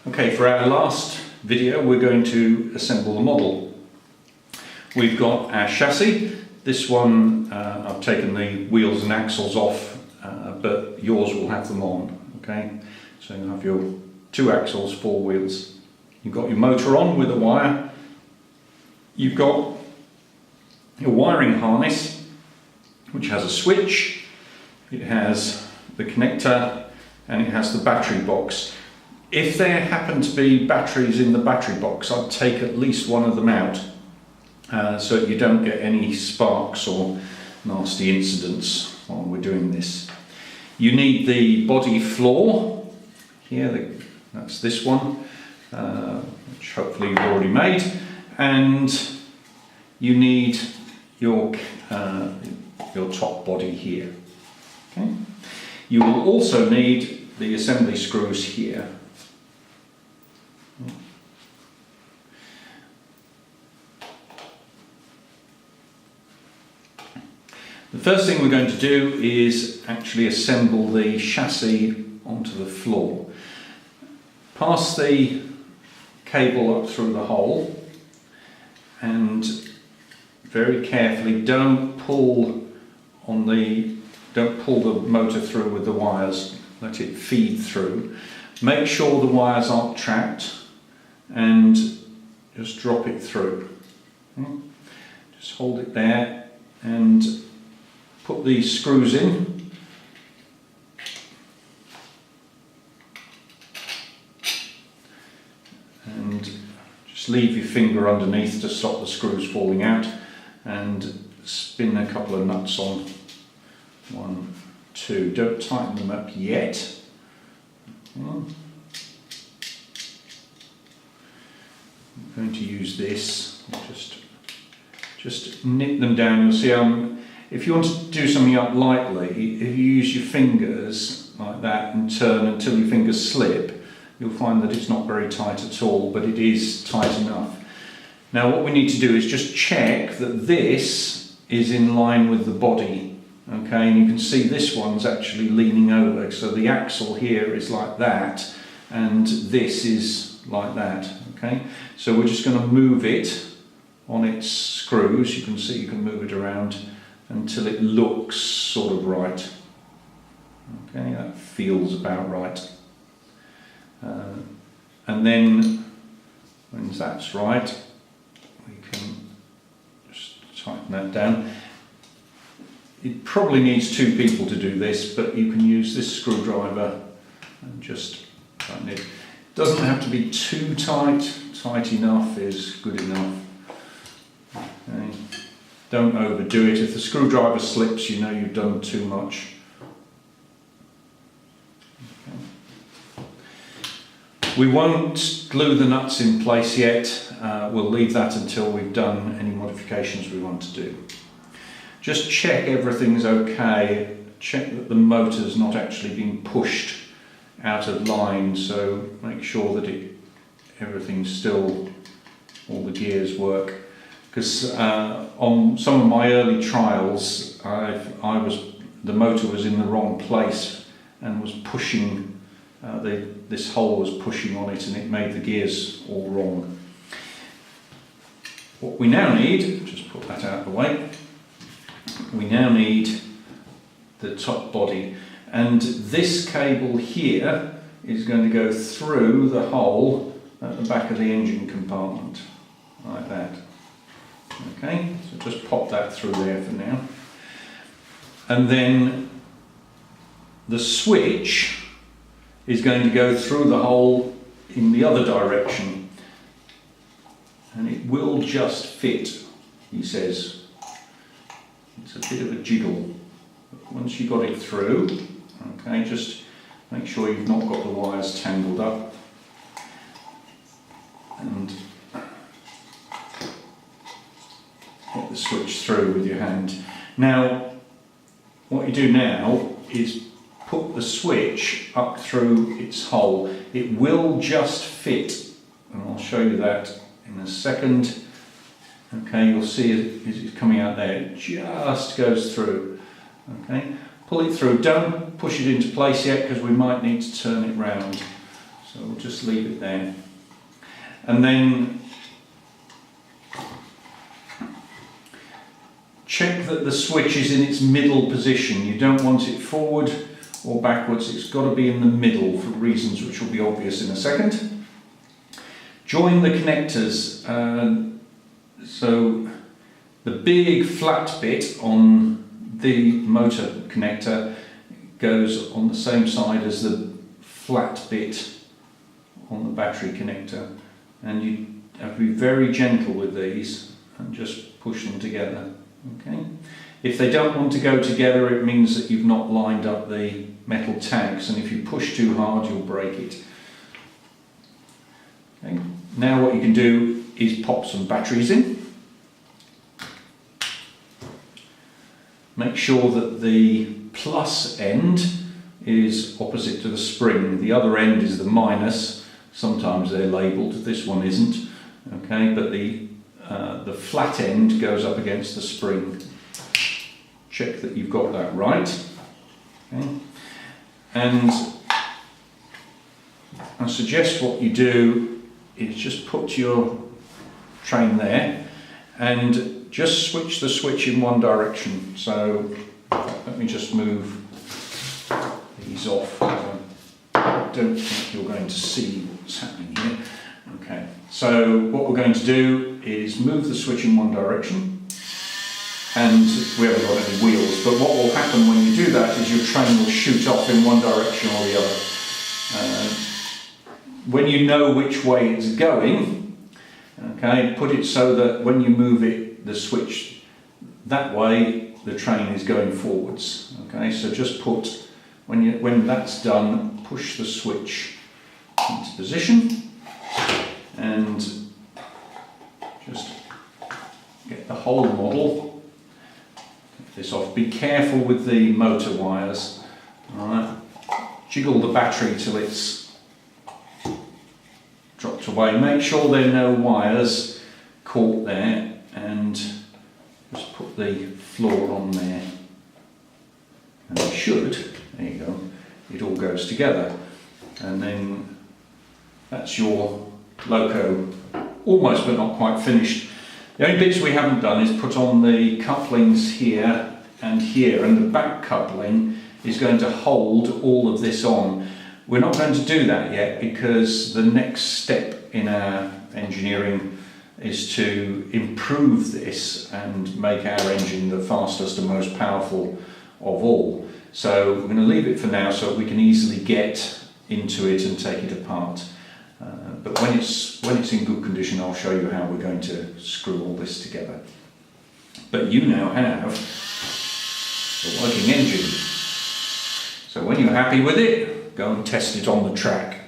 Okay, for our last video we're going to assemble the model. We've got our chassis. This one I've taken the wheels and axles off, but yours will have them on. Okay, so you have your 2 axles, 4 wheels. You've got your motor on with a wire. You've got your wiring harness, which has a switch. It has the connector and it has the battery box. If there happen to be batteries in the battery box, I'd take at least one of them out so you don't get any sparks or nasty incidents while we're doing this. You need the body floor here, that's this one, which hopefully you've already made, and you need your top body here. Okay. You will also need the assembly screws here. The first thing we're going to do is actually assemble the chassis onto the floor. Pass the cable up through the hole and very carefully don't pull the motor through with the wires, let it feed through. Make sure the wires aren't trapped and just drop it through. Okay. Just hold it there and put these screws in. And just leave your finger underneath to stop the screws falling out and spin a couple of nuts on. 1, 2. Don't tighten them up yet. I'm going to use this. Just nip them down. You'll see if you want to do something up lightly, if you use your fingers like that and turn until your fingers slip, you'll find that it's not very tight at all, but it is tight enough. Now what we need to do is just check that this is in line with the body. Okay, and you can see this one's actually leaning over, so the axle here is like that and this is like that. Okay, so we're just going to move it on its screws. You can see you can move it around until it looks sort of right. Okay, that feels about right. And then when that's right, we can just tighten that down. It probably needs 2 people to do this, but you can use this screwdriver and just tighten it. It doesn't have to be too tight. Tight enough is good enough. Okay. Don't overdo it. If the screwdriver slips, you know you've done too much. Okay. We won't glue the nuts in place yet. We'll leave that until we've done any modifications we want to do. Just check everything's okay. Check that the motor's not actually being pushed out of line, so make sure that everything's still, all the gears work. Because on some of my early trials, the motor was in the wrong place and was pushing, this hole was pushing on it and it made the gears all wrong. What we now need, just put that out of the way, we now need the top body, and this cable here is going to go through the hole at the back of the engine compartment, like that. Okay, so just pop that through there for now. And then the switch is going to go through the hole in the other direction, and it will just fit, he says. It's a bit of a jiggle. Once you've got it through, okay, just make sure you've not got the wires tangled up. And get the switch through with your hand. Now, what you do now is put the switch up through its hole. It will just fit, and I'll show you that in a second. Okay, you'll see it's coming out there. It just goes through. Okay, pull it through. Don't push it into place yet because we might need to turn it round. So we'll just leave it there. And then check that the switch is in its middle position. You don't want it forward or backwards, it's got to be in the middle for reasons which will be obvious in a second. Join the connectors. So the big flat bit on the motor connector goes on the same side as the flat bit on the battery connector, and you have to be very gentle with these and just push them together. Okay. If they don't want to go together, it means that you've not lined up the metal tags, and if you push too hard you'll break it. Okay. Now what you can do is pop some batteries in. Make sure that the plus end is opposite to the spring. The other end is the minus. Sometimes they're labelled, this one isn't. Okay, but the flat end goes up against the spring. Check that you've got that right. Okay. And I suggest what you do is just put your train there and just switch the switch in one direction. So let me just move these off. I don't think you're going to see what's happening here. Okay, so what we're going to do is move the switch in one direction, and we haven't got any wheels, but what will happen when you do that is your train will shoot off in one direction or the other. When you know which way it's going, okay, put it so that when you move it, the switch that way, the train is going forwards. Okay, so just put, when that's done, push the switch into position and just get the whole model. Take this off. Be careful with the motor wires. All right, jiggle the battery till it's dropped away. Make sure there are no wires caught there, and just put the floor on there. And it should, there you go, it all goes together. And then that's your loco, almost but not quite finished. The only bits we haven't done is put on the couplings here, and the back coupling is going to hold all of this on. We're not going to do that yet because the next step in our engineering is to improve this and make our engine the fastest and most powerful of all. So we're going to leave it for now so we can easily get into it and take it apart. But when it's in good condition, I'll show you how we're going to screw all this together. But you now have a working engine. So when you're happy with it, go and test it on the track.